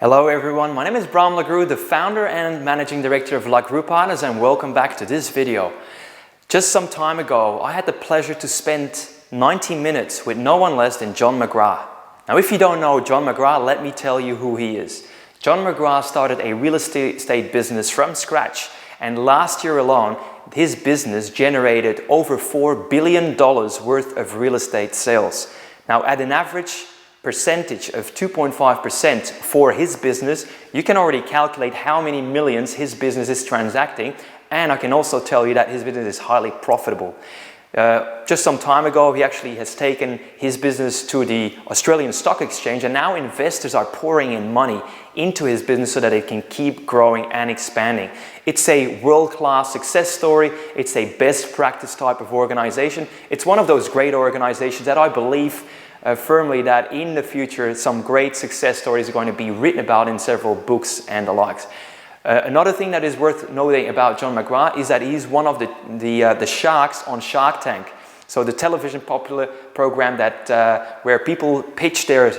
Hello everyone, my name is Bram Legru, the founder and managing director of Legru Partners, and welcome back to this video. Just some time ago, I had the pleasure to spend 90 minutes with no one less than John McGrath. Now if you don't know John McGrath, let me tell you who he is. John McGrath started a real estate business from scratch, and last year alone, his business generated over $4 billion worth of real estate sales. Now at an average percentage of 2.5% for his business, you can already calculate how many millions his business is transacting, and I can also tell you that his business is highly profitable. Just some time ago, he actually has taken his business to the Australian Stock Exchange, and now investors are pouring in money into his business so that it can keep growing and expanding. It's a world-class success story. It's a best practice type of organization. It's one of those great organizations that I believe firmly that in the future some great success stories are going to be written about in several books and the likes. Another thing that is worth noting about John McGrath is that he's one of the sharks on Shark Tank. So the television popular program that where people pitch their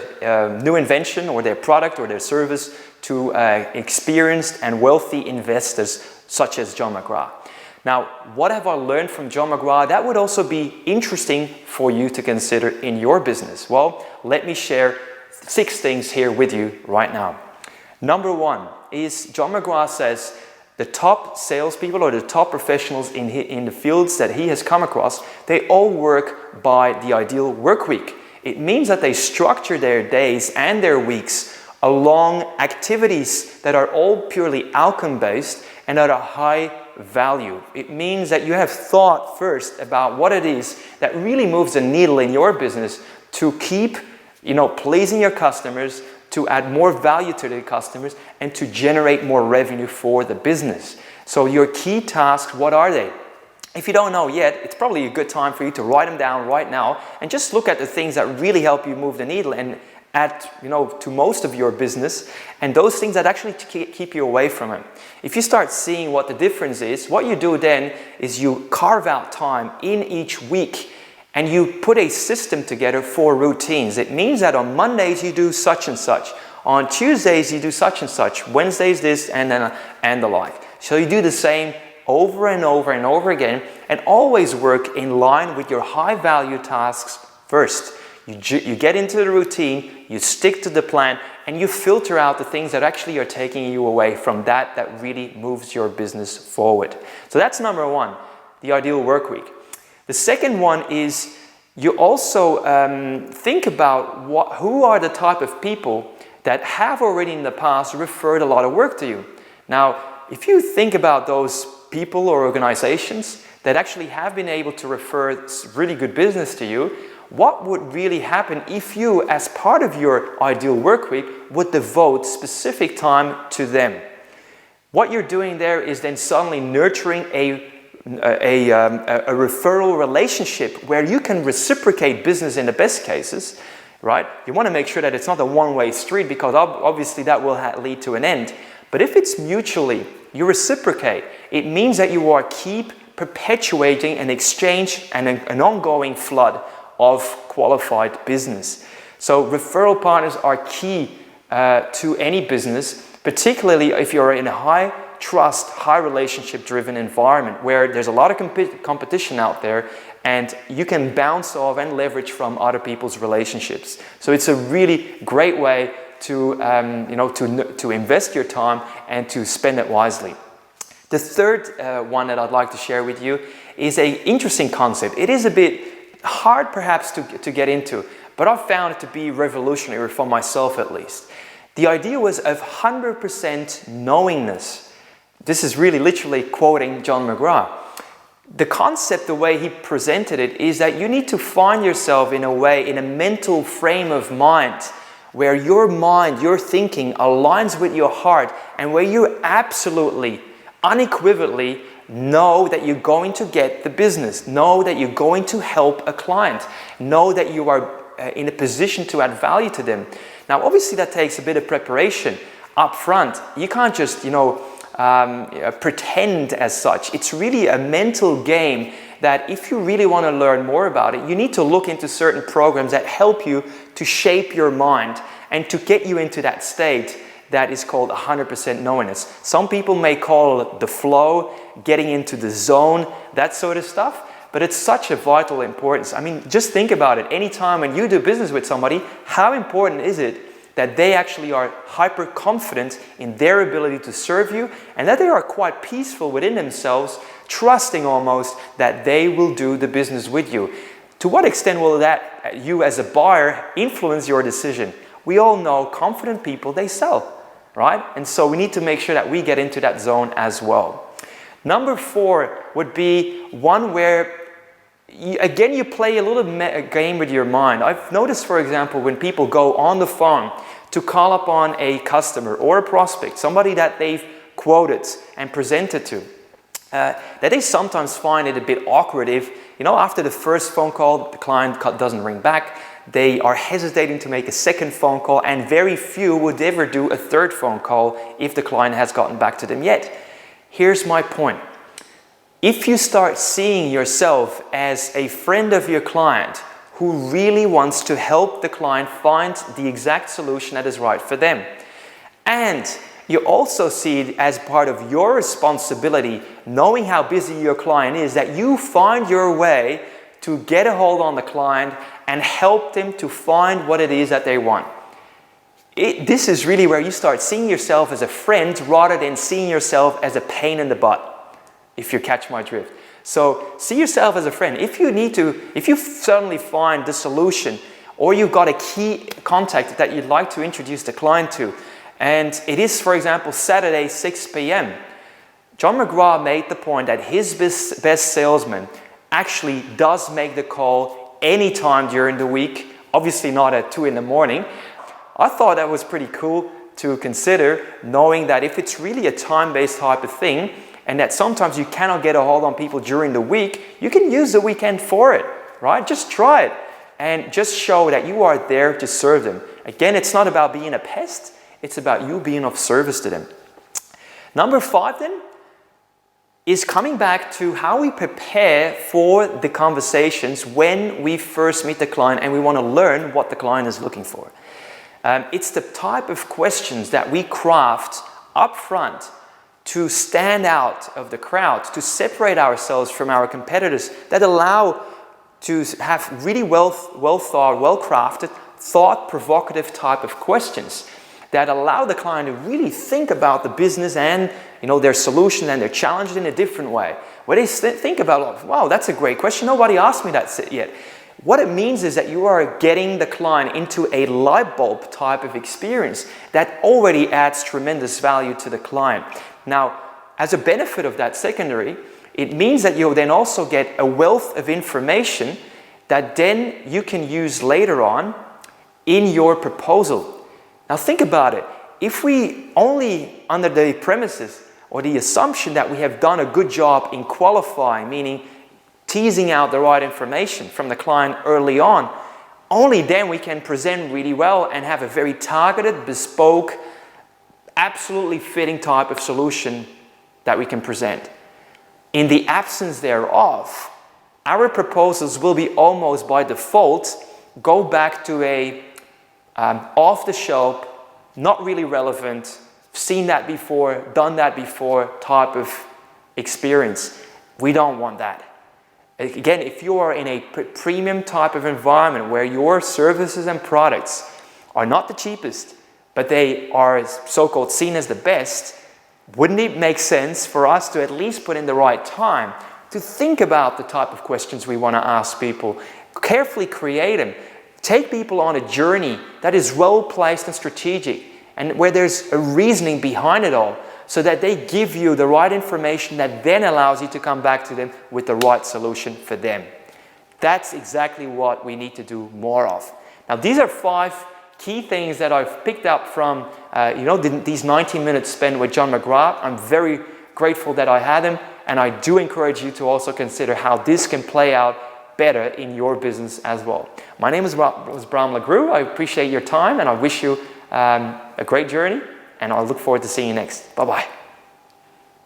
new invention or their product or their service to experienced and wealthy investors such as John McGrath. Now, what have I learned from John McGrath that would also be interesting for you to consider in your business? Well, let me share 6 things here with you right now. Number 1 is John McGrath says the top salespeople or the top professionals in the fields that he has come across, they all work by the ideal work week. It means that they structure their days and their weeks along activities that are all purely outcome-based and that are high value. It means that you have thought first about what it is that really moves the needle in your business to keep, pleasing your customers, to add more value to the customers, and to generate more revenue for the business. So your key tasks, what are they? If you don't know yet, it's probably a good time for you to write them down right now and just look at the things that really help you move the needle and add, to most of your business, and those things that actually keep you away from it. If you start seeing what the difference is, what you do then is you carve out time in each week and you put a system together for routines. It means that on Mondays you do such and such, on Tuesdays you do such and such, Wednesdays this and the like. So you do the same over and over and over again, and always work in line with your high value tasks first. You get into the routine, you stick to the plan, and you filter out the things that actually are taking you away from that really moves your business forward. So that's number 1, the ideal work week. The second one is you also think about who are the type of people that have already in the past referred a lot of work to you. Now, if you think about those people or organizations that actually have been able to refer really good business to you, what would really happen if you, as part of your ideal work week, would devote specific time to them? What you're doing there is then suddenly nurturing a referral relationship where you can reciprocate business in the best cases, right? You want to make sure that it's not a one-way street, because obviously that will lead to an end. But if it's mutually, you reciprocate, it means that you are keep perpetuating an exchange and an ongoing flood of qualified business. So referral partners are key to any business, particularly if you're in a high trust, high relationship driven environment where there's a lot of competition out there, and you can bounce off and leverage from other people's relationships. So it's a really great way to invest your time and to spend it wisely. The third one that I'd like to share with you is an interesting concept. It is a bit hard perhaps to get into, but I've found it to be revolutionary for myself at least. The idea was of 100% knowingness. This is really literally quoting John McGrath. The concept, the way he presented it, is that you need to find yourself in a mental frame of mind where your mind, your thinking aligns with your heart, and where you absolutely, unequivocally know that you're going to get the business, know that you're going to help a client, know that you are in a position to add value to them. Now, obviously that takes a bit of preparation up front. You can't just, pretend as such. It's really a mental game that if you really want to learn more about it, you need to look into certain programs that help you to shape your mind and to get you into that state that is called 100% knowingness. Some people may call it the flow, getting into the zone, that sort of stuff. But it's such a vital importance. I mean, just think about it. Anytime when you do business with somebody, how important is it that they actually are hyper confident in their ability to serve you, and that they are quite peaceful within themselves, trusting almost that they will do the business with you. To what extent will that, you as a buyer, influence your decision? We all know confident people, they sell, right? And so we need to make sure that we get into that zone as well. Number 4 would be one where, again, you play a little game with your mind. I've noticed, for example, when people go on the phone to call upon a customer or a prospect, somebody that they've quoted and presented to, that they sometimes find it a bit awkward if, after the first phone call, the client doesn't ring back. They are hesitating to make a second phone call, and very few would ever do a third phone call if the client has gotten back to them yet. Here's my point. If you start seeing yourself as a friend of your client who really wants to help the client find the exact solution that is right for them, and you also see it as part of your responsibility, knowing how busy your client is, that you find your way to get a hold on the client and help them to find what it is that they want. This is really where you start seeing yourself as a friend rather than seeing yourself as a pain in the butt, if you catch my drift. So see yourself as a friend. If you suddenly find the solution, or you've got a key contact that you'd like to introduce the client to, and it is, for example, Saturday, 6 p.m., John McGrath made the point that his best salesman actually does make the call anytime during the week, obviously not at 2 in the morning. I thought that was pretty cool to consider, knowing that if it's really a time-based type of thing, and that sometimes you cannot get a hold on people during the week, you can use the weekend for it, right? Just try it and just show that you are there to serve them. Again, it's not about being a pest, it's about you being of service to them. Number 5 then is coming back to how we prepare for the conversations when we first meet the client and we want to learn what the client is looking for. It's the type of questions that we craft up front to stand out of the crowd, to separate ourselves from our competitors, that allow to have really well thought, well-crafted, thought-provocative type of questions that allow the client to really think about the business and their solution and their challenge in a different way. Where they think about, wow, that's a great question, nobody asked me that yet. What it means is that you are getting the client into a light bulb type of experience that already adds tremendous value to the client. Now, as a benefit of that secondary, it means that you'll then also get a wealth of information that then you can use later on in your proposal. Now think about it. If we only, under the premises or the assumption that we have done a good job in qualifying, meaning teasing out the right information from the client early on, only then we can present really well and have a very targeted, bespoke, absolutely fitting type of solution that we can present. In the absence thereof, our proposals will be almost by default go back to a off-the-shelf, not really relevant, seen that before, done that before type of experience. We don't want that. Again, if you are in a premium type of environment where your services and products are not the cheapest, but they are so-called seen as the best, wouldn't it make sense for us to at least put in the right time to think about the type of questions we want to ask people, carefully create them, take people on a journey that is well-placed and strategic, and where there's a reasoning behind it all, so that they give you the right information that then allows you to come back to them with the right solution for them. That's exactly what we need to do more of. Now, these are 5 key things that I've picked up from these 90 minutes spent with John McGrath. I'm very grateful that I had him, and I do encourage you to also consider how this can play out better in your business as well. My name is Bram Legru. I appreciate your time, and I wish you a great journey, and I look forward to seeing you next. Bye-bye.